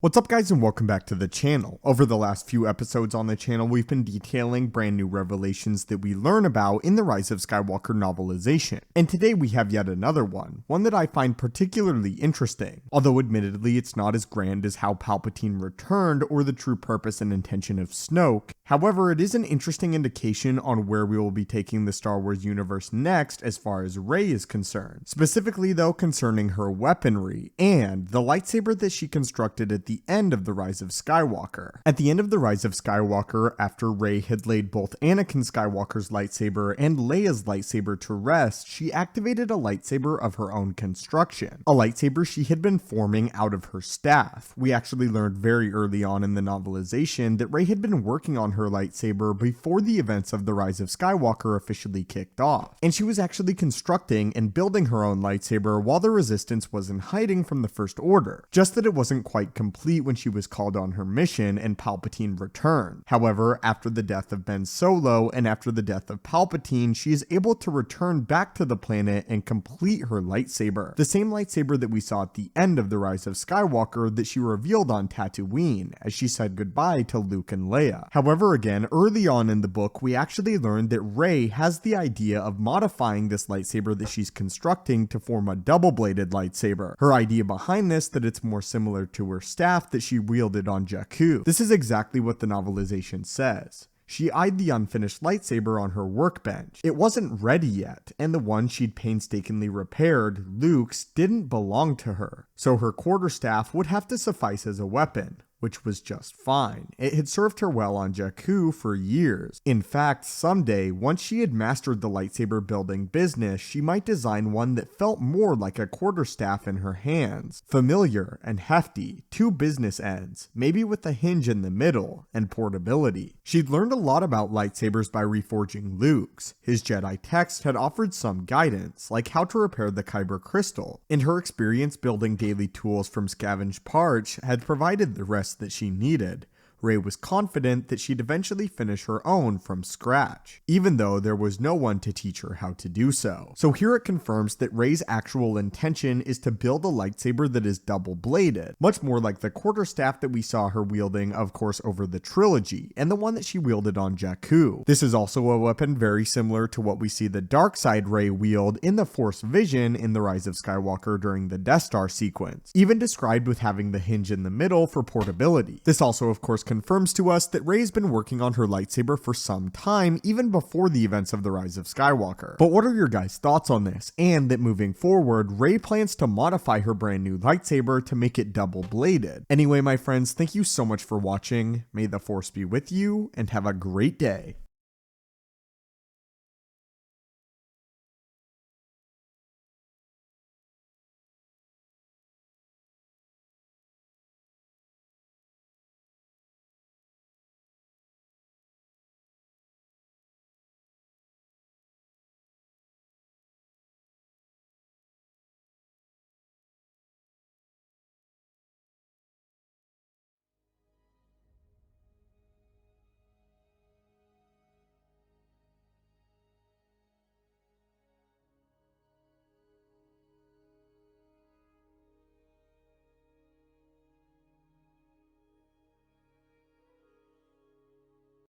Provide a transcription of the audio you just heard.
What's up guys and welcome back to the channel. Over the last few episodes on the channel, we've been detailing brand new revelations that we learn about in the Rise of Skywalker novelization. And today we have yet another one that I find particularly interesting. Although admittedly it's not as grand as how Palpatine returned or the true purpose and intention of Snoke. However, it is an interesting indication on where we will be taking the Star Wars universe next as far as Rey is concerned. Specifically though concerning her weaponry and the lightsaber that she constructed at the end of the Rise of Skywalker. At the end of the Rise of Skywalker, after Rey had laid both Anakin Skywalker's lightsaber and Leia's lightsaber to rest, she activated a lightsaber of her own construction. A lightsaber she had been forming out of her staff. We actually learned very early on in the novelization that Rey had been working on her lightsaber before the events of the Rise of Skywalker officially kicked off. And she was actually constructing and building her own lightsaber while the Resistance was in hiding from the First Order. Just that it wasn't quite complete when she was called on her mission and Palpatine returned. However, after the death of Ben Solo and after the death of Palpatine, she is able to return back to the planet and complete her lightsaber. The same lightsaber that we saw at the end of the Rise of Skywalker that she revealed on Tatooine as she said goodbye to Luke and Leia. However, again, early on in the book, we actually learned that Rey has the idea of modifying this lightsaber that she's constructing to form a double-bladed lightsaber. Her idea behind this that it's more similar to her staff that she wielded on Jakku. This is exactly what the novelization says. She eyed the unfinished lightsaber on her workbench. It wasn't ready yet, and the one she'd painstakingly repaired, Luke's, didn't belong to her, so her quarterstaff would have to suffice as a weapon. Which was just fine. It had served her well on Jakku for years. In fact, someday, once she had mastered the lightsaber building business, she might design one that felt more like a quarterstaff in her hands. Familiar and hefty, two business ends, maybe with a hinge in the middle, and portability. She'd learned a lot about lightsabers by reforging Luke's. His Jedi text had offered some guidance, like how to repair the Kyber crystal, and her experience building daily tools from scavenged parts had provided the rest that she needed. Rey was confident that she'd eventually finish her own from scratch, even though there was no one to teach her how to do so. So here it confirms that Rey's actual intention is to build a lightsaber that is double-bladed, much more like the quarterstaff that we saw her wielding, of course, over the trilogy, and the one that she wielded on Jakku. This is also a weapon very similar to what we see the dark side Rey wield in the Force Vision in the Rise of Skywalker during the Death Star sequence, even described with having the hinge in the middle for portability. This also, of course, confirms to us that Rey's been working on her lightsaber for some time, even before the events of the Rise of Skywalker. But what are your guys' thoughts on this? And that moving forward, Rey plans to modify her brand new lightsaber to make it double-bladed. Anyway, my friends, thank you so much for watching. May the Force be with you, and have a great day.